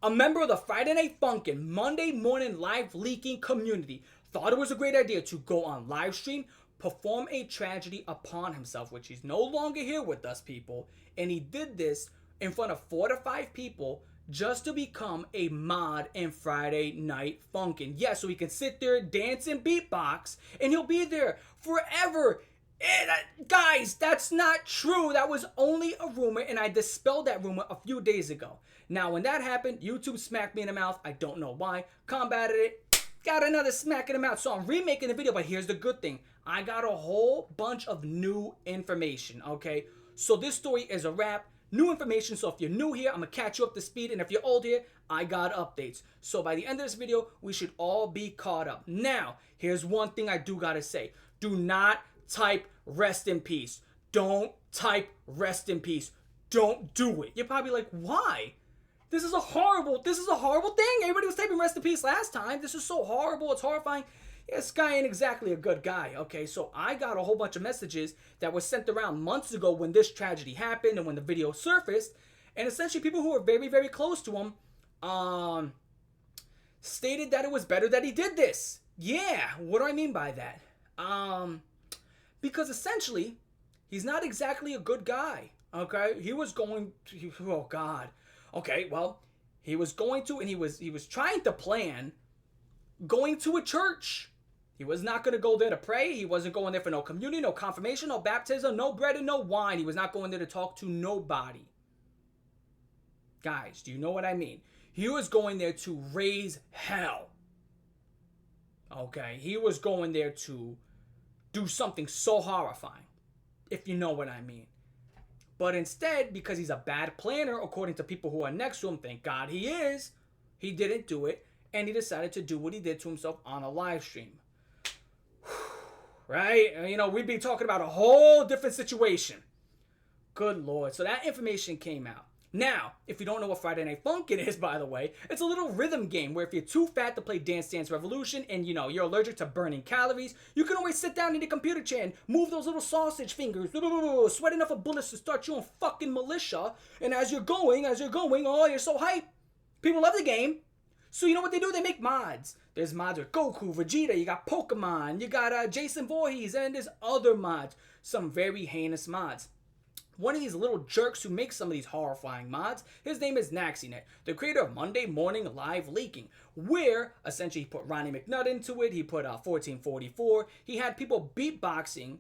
A member of the Friday Night Funkin' Monday morning live leaking community thought it was a great idea to go on Livestream, perform a tragedy upon himself, which he's no longer here with us, people. And he did this in front of 4 to 5 people just to become a mod in Friday Night Funkin'. Yeah, so he can sit there, dance, and beatbox, and he'll be there forever. Guys, that's not true. That was only a rumor, and I dispelled that rumor a few days ago. Now, when that happened, YouTube smacked me in the mouth. I don't know why. Combated it. Got another smack in the mouth. So I'm remaking the video, but here's the good thing. I got a whole bunch of new information, okay? So this story is a wrap. New information. So if you're new here, I'm going to catch you up to speed. And if you're old here, I got updates. So by the end of this video, we should all be caught up. Now, here's one thing I do got to say. Do not type rest in peace. Don't type rest in peace. Don't do it. You're probably like, why? This is a horrible thing. Everybody was typing rest in peace last time. This is so horrible. It's horrifying. Yeah, this guy ain't exactly a good guy. Okay, so I got a whole bunch of messages that were sent around months ago when this tragedy happened and when the video surfaced. And essentially people who were very, very close to him stated that it was better that he did this. Yeah, what do I mean by that? Because essentially, he's not exactly a good guy. Okay, he was going to, oh God. Okay, well, he was going to, and he was trying to plan going to a church. He was not going to go there to pray. He wasn't going there for no communion, no confirmation, no baptism, no bread and no wine. He was not going there to talk to nobody. Guys, do you know what I mean? He was going there to raise hell. Okay, he was going there to do something so horrifying, if you know what I mean. But instead, because he's a bad planner, according to people who are next to him, thank God he is, he didn't do it, and he decided to do what he did to himself on a live stream. Right? You know, we'd be talking about a whole different situation. Good Lord. So that information came out. Now, if you don't know what Friday Night Funkin' is, by the way, it's a little rhythm game where if you're too fat to play Dance Dance Revolution and, you know, you're allergic to burning calories, you can always sit down in the computer chair and move those little sausage fingers, sweat enough of bullets to start your own fucking militia. And as you're going, oh, you're so hype. People love the game. So you know what they do? They make mods. There's mods with Goku, Vegeta, you got Pokemon, you got Jason Voorhees, and there's other mods. Some very heinous mods. One of these little jerks who makes some of these horrifying mods, his name is Naxinet, the creator of Monday Morning Live Leaking, where essentially he put Ronnie McNutt into it, he put 1444, he had people beatboxing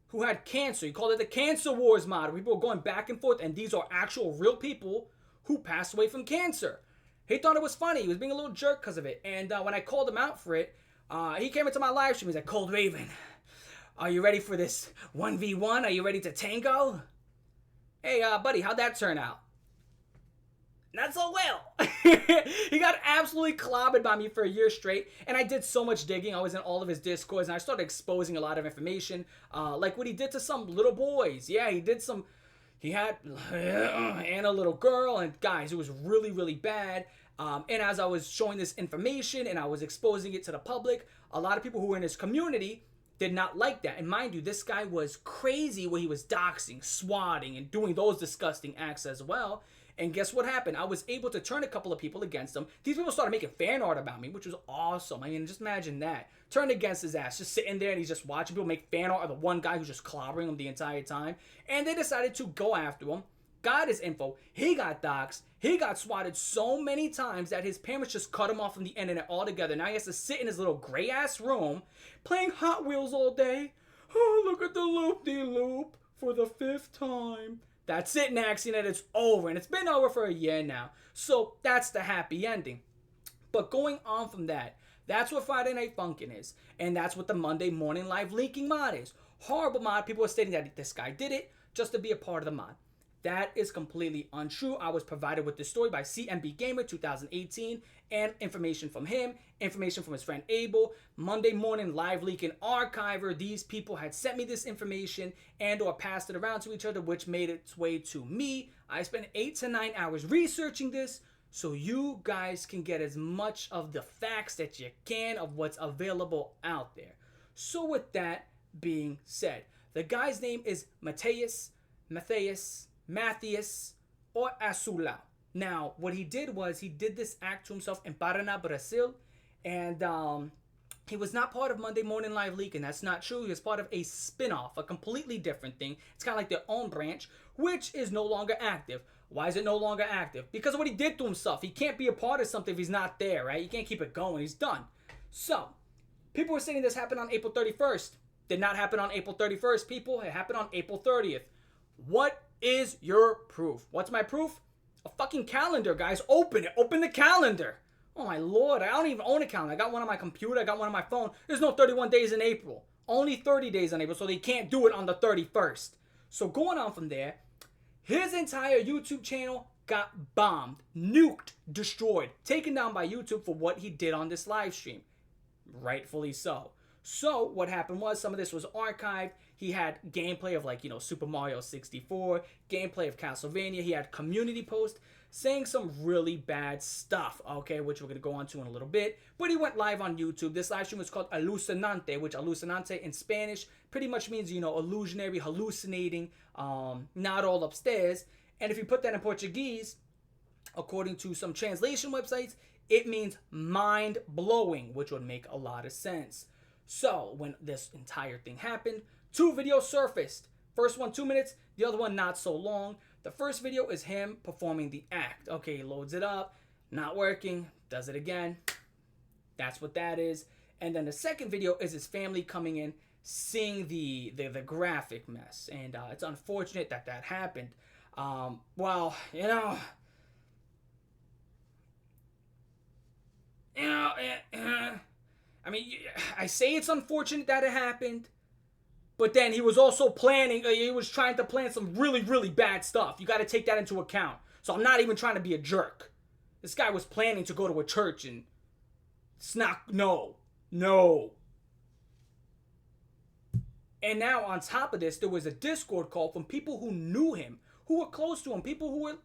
who had cancer. He called it the Cancer Wars mod. People were going back and forth, and these are actual real people who passed away from cancer. He thought it was funny. He was being a little jerk because of it. And when I called him out for it, he came into my live stream. He's like, Cold Raven, are you ready for this 1v1? Are you ready to tango? Hey, buddy, how'd that turn out? Not so well. He got absolutely clobbered by me for a year straight, and I did so much digging. I was in all of his discords, and I started exposing a lot of information, like what he did to some little boys. Yeah, he had and a little girl, and guys, it was really, really bad. And as I was showing this information and I was exposing it to the public, a lot of people who were in his community did not like that. And mind you, this guy was crazy where he was doxing, swatting, and doing those disgusting acts as well. And guess what happened? I was able to turn a couple of people against him. These people started making fan art about me, which was awesome. I mean, just imagine that. Turned against his ass, just sitting there and he's just watching people make fan art of the one guy who's just clobbering him the entire time. And they decided to go after him. Got his info. He got doxxed. He got swatted so many times that his parents just cut him off from the internet altogether. Now he has to sit in his little gray ass room playing Hot Wheels all day. Oh, look at the loop-de-loop for the 5th time. That's it, Naxinet. It's over. And it's been over for a year now. So that's the happy ending. But going on from that, that's what Friday Night Funkin' is. And that's what the Monday Morning Live Leaking mod is. Horrible mod. People are stating that this guy did it just to be a part of the mod. That is completely untrue. I was provided with this story by CMB Gamer 2018 and information from him, information from his friend Abel, Monday Morning Live Leaking Archiver. These people had sent me this information and or passed it around to each other, which made its way to me. I spent 8 to 9 hours researching this so you guys can get as much of the facts that you can of what's available out there. So with that being said, the guy's name is Matthias, or Asula. Now, what he did was he did this act to himself in Paraná, Brazil, and he was not part of Monday Morning Live Leak, and that's not true. He was part of a spin-off, a completely different thing. It's kind of like their own branch, which is no longer active. Why is it no longer active? Because of what he did to himself. He can't be a part of something if he's not there, right? You can't keep it going. He's done. So, people were saying this happened on April 31st. Did not happen on April 31st, people. It happened on April 30th. What is your proof? What's my proof? A fucking calendar, guys. Open it. Open the calendar. Oh my lord, I don't even own a calendar. I got one on my computer, I got one on my phone. There's no 31 days in April. Only 30 days in April, so they can't do it on the 31st. So going on from there, his entire YouTube channel got bombed, nuked, destroyed, taken down by YouTube for what he did on this live stream. Rightfully so. So what happened was some of this was archived. He had gameplay of Super Mario 64, gameplay of Castlevania. He had community posts saying some really bad stuff, okay, which we're going to go on to in a little bit. But he went live on YouTube. This live stream was called Alucinante, which alucinante in Spanish pretty much means, illusionary, hallucinating, not all upstairs. And if you put that in Portuguese, according to some translation websites, it means mind-blowing, which would make a lot of sense. So when this entire thing happened, 2 videos surfaced. First one 2 minutes, the other one not so long. The first video is him performing the act. Okay, he loads it up, not working, does it again. That's what that is. And then the second video is his family coming in, seeing the graphic mess. And it's unfortunate that that happened. Well, I mean, I say it's unfortunate that it happened, but then he was also planning, he was trying to plan some really, really bad stuff. You got to take that into account. So I'm not even trying to be a jerk. This guy was planning to go to a church and it's not, no. And now on top of this, there was a Discord call from people who knew him, who were close to him, people who were,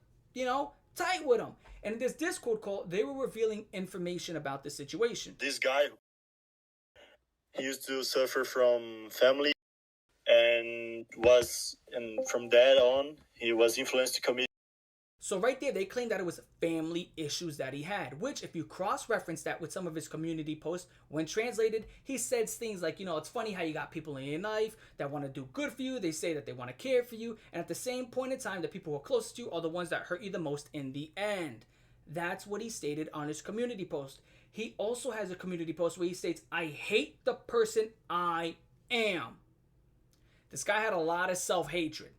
tight with him. And in this Discord call, they were revealing information about the situation. This guy, he used to suffer from family and from that on, he was influenced to commit. So right there, they claimed that it was family issues that he had, which if you cross-reference that with some of his community posts, when translated, he says things like, it's funny how you got people in your life that want to do good for you. They say that they want to care for you. And at the same point in time, the people who are closest to you are the ones that hurt you the most in the end. That's what he stated on his community post. He also has a community post where he states, I hate the person I am. This guy had a lot of self-hatred.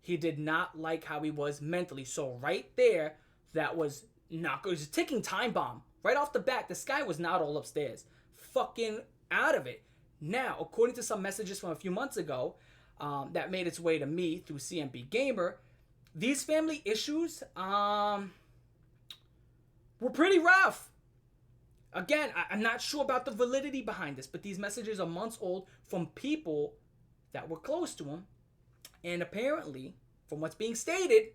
He did not like how he was mentally. So right there, that was not good. It was a ticking time bomb. Right off the bat, this guy was not all upstairs. Fucking out of it. Now, according to some messages from a few months ago that made its way to me through CMB Gamer, these family issues were pretty rough. Again, I'm not sure about the validity behind this, but these messages are months old from people that were close to him. And apparently, from what's being stated,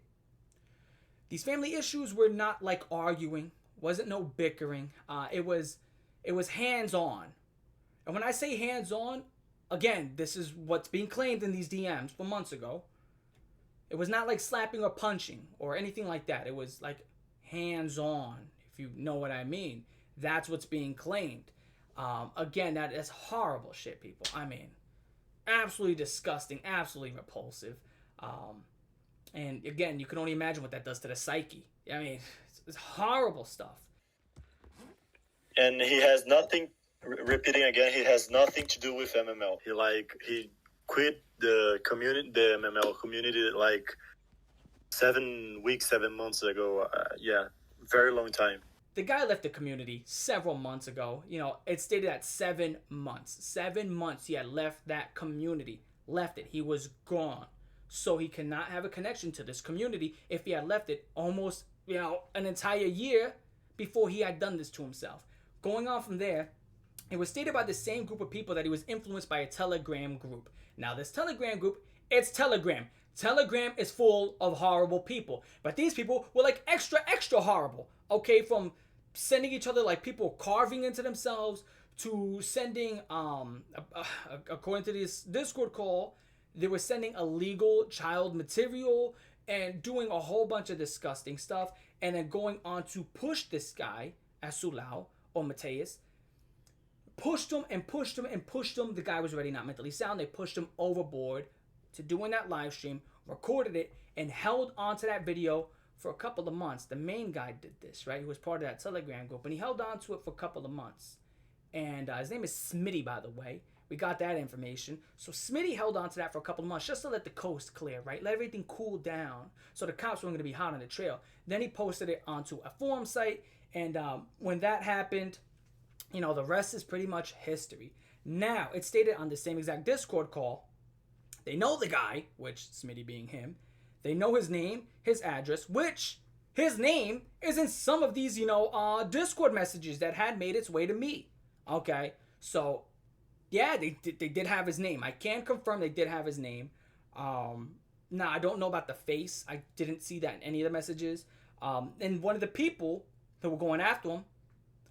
these family issues were not like arguing. Wasn't no bickering. It was hands-on. And when I say hands-on, again, this is what's being claimed in these DMs from months ago. It was not like slapping or punching or anything like that. It was like hands-on, if you know what I mean. That's what's being claimed. Again, that is horrible shit, people. I mean, absolutely disgusting, absolutely repulsive. And again, you can only imagine what that does to the psyche. I mean, it's horrible stuff. And he has nothing, repeating again, he has nothing to do with MML. He quit the community, the MML community, 7 weeks, 7 months ago. Very long time. The guy left the community several months ago. It stated that 7 months. 7 months he had left that community. Left it. He was gone. So he cannot have a connection to this community if he had left it almost, an entire year before he had done this to himself. Going on from there, it was stated by the same group of people that he was influenced by a Telegram group. Now, this Telegram group, it's Telegram. Telegram is full of horrible people. But these people were extra, extra horrible. Okay, from sending each other people carving into themselves to sending, according to this Discord call, they were sending illegal child material and doing a whole bunch of disgusting stuff, and then going on to push this guy, Asulao or Mateus. Pushed him and pushed him and pushed him. The guy was already not mentally sound. They pushed him overboard to doing that live stream, recorded it, and held onto that video for a couple of months. The main guy did this, right? He was part of that Telegram group, and he held on to it for a couple of months. And his name is Smitty, by the way. We got that information. So Smitty held on to that for a couple of months just to let the coast clear, right? Let everything cool down so the cops weren't going to be hot on the trail. Then he posted it onto a forum site, and when that happened, you know, the rest is pretty much history. Now, it's stated on the same exact Discord call, they know the guy, which Smitty being him, they know his name, his address, which his name is in some of these, Discord messages that had made its way to me. Okay, so yeah, they did have his name. I can confirm they did have his name. Now, I don't know about the face. I didn't see that in any of the messages. And one of the people that were going after him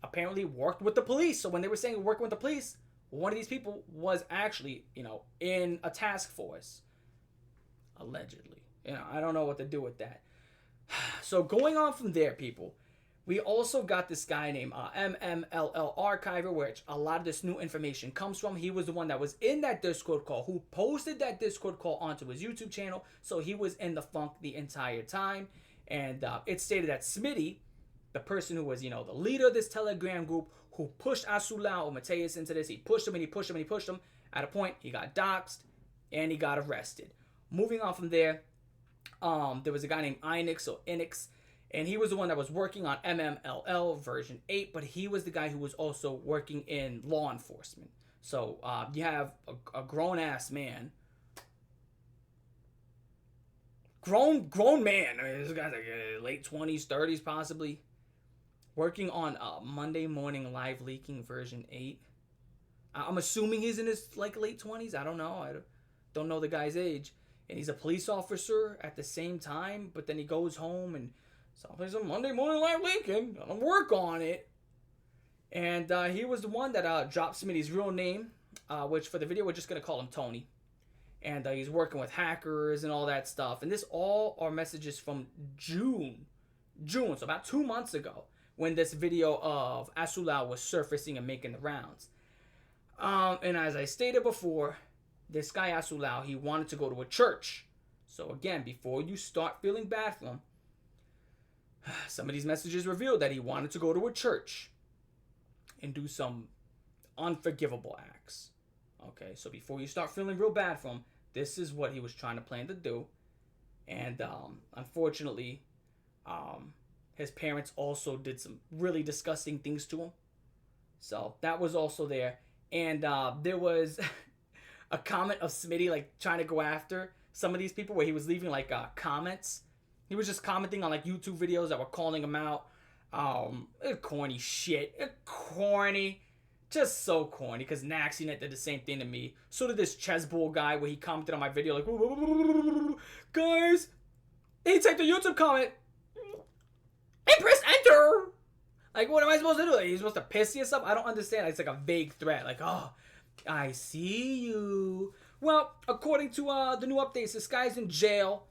apparently worked with the police. So when they were saying working with the police, one of these people was actually, in a task force. Allegedly. I don't know what to do with that. So going on from there, people, we also got this guy named MMLL Archiver, which a lot of this new information comes from. He was the one that was in that Discord call, who posted that Discord call onto his YouTube channel. So he was in the funk the entire time. And it stated that Smitty, the person who was, the leader of this Telegram group, who pushed Asulao or Mateus into this, he pushed him and he pushed him and he pushed him. At a point, he got doxxed and he got arrested. Moving on from there, there was a guy named Inix or Inix, and he was the one that was working on MMLL version 8, but he was the guy who was also working in law enforcement. So you have a grown-ass man. Grown man. I mean, this guy's like late 20s, 30s possibly. Working on Monday Morning Live Leaking version 8. I'm assuming he's in his late 20s. I don't know. I don't know the guy's age. And he's a police officer at the same time, but then he goes home and plays a Monday Morning Live Leaking. Gonna work on it. And he was the one that dropped Smitty's real name, which for the video we're just gonna call him Tony. And he's working with hackers and all that stuff. And this all are messages from June, so about 2 months ago, when this video of Asulao was surfacing and making the rounds. And as I stated before, this guy Asulao, he wanted to go to a church. So again, before you start feeling bad for him, some of these messages revealed that he wanted to go to a church and do some unforgivable acts. Okay, so before you start feeling real bad for him, this is what he was trying to plan to do. And unfortunately, his parents also did some really disgusting things to him. So that was also there. And there was a comment of Smitty like trying to go after some of these people where he was leaving like comments. He was just commenting on like YouTube videos that were calling him out. Corny shit. Corny. Just so corny, because Naxinet did the same thing to me. So did this Chessbowl guy where he commented on my video like, guys, he typed a YouTube comment and press enter. Like, what am I supposed to do? Like, he's supposed to piss you or something? I don't understand. It's like a vague threat. Like, oh, I see you. Well, according to the new updates, this guy's in jail.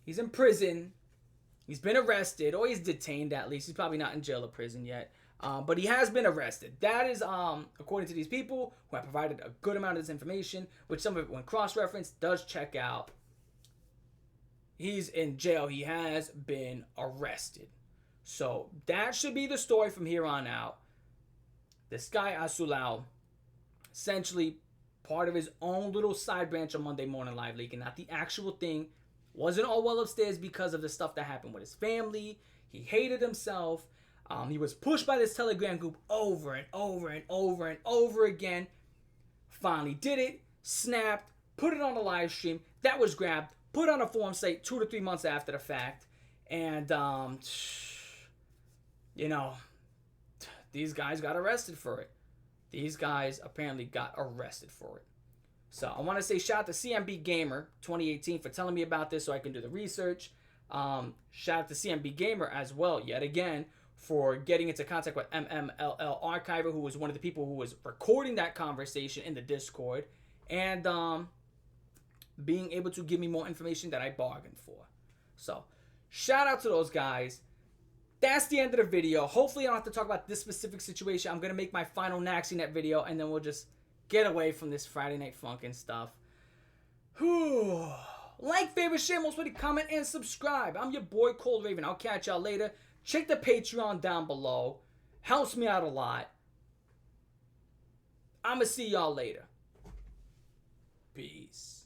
He's in prison. He's been arrested, or he's detained at least. He's probably not in jail or prison yet. But he has been arrested. That is, according to these people who have provided a good amount of this information, which some of it, when cross-referenced, does check out. He's in jail. He has been arrested. So that should be the story from here on out. This guy, Asulao, essentially part of his own little side branch of Monday Morning Live League, and not the actual thing. Wasn't all well upstairs because of the stuff that happened with his family. He hated himself. He was pushed by this Telegram group over and over and over and over again. Finally did it, snapped, put it on a live stream. That was grabbed, put on a forum site 2 to 3 months after the fact. And, these guys got arrested for it. These guys apparently got arrested for it. So I want to say shout out to CMB Gamer 2018 for telling me about this so I can do the research. Shout out to CMB Gamer as well, yet again, for getting into contact with MMLL Archiver, who was one of the people who was recording that conversation in the Discord, and being able to give me more information that I bargained for. So, shout out to those guys. That's the end of the video. Hopefully, I don't have to talk about this specific situation. I'm going to make my final NaxiNet video, and then we'll just get away from this Friday Night Funkin' stuff. Whew. Like, favorite, share, most likely, comment, and subscribe. I'm your boy, Cold Raven. I'll catch y'all later. Check the Patreon down below. Helps me out a lot. I'm going to see y'all later. Peace.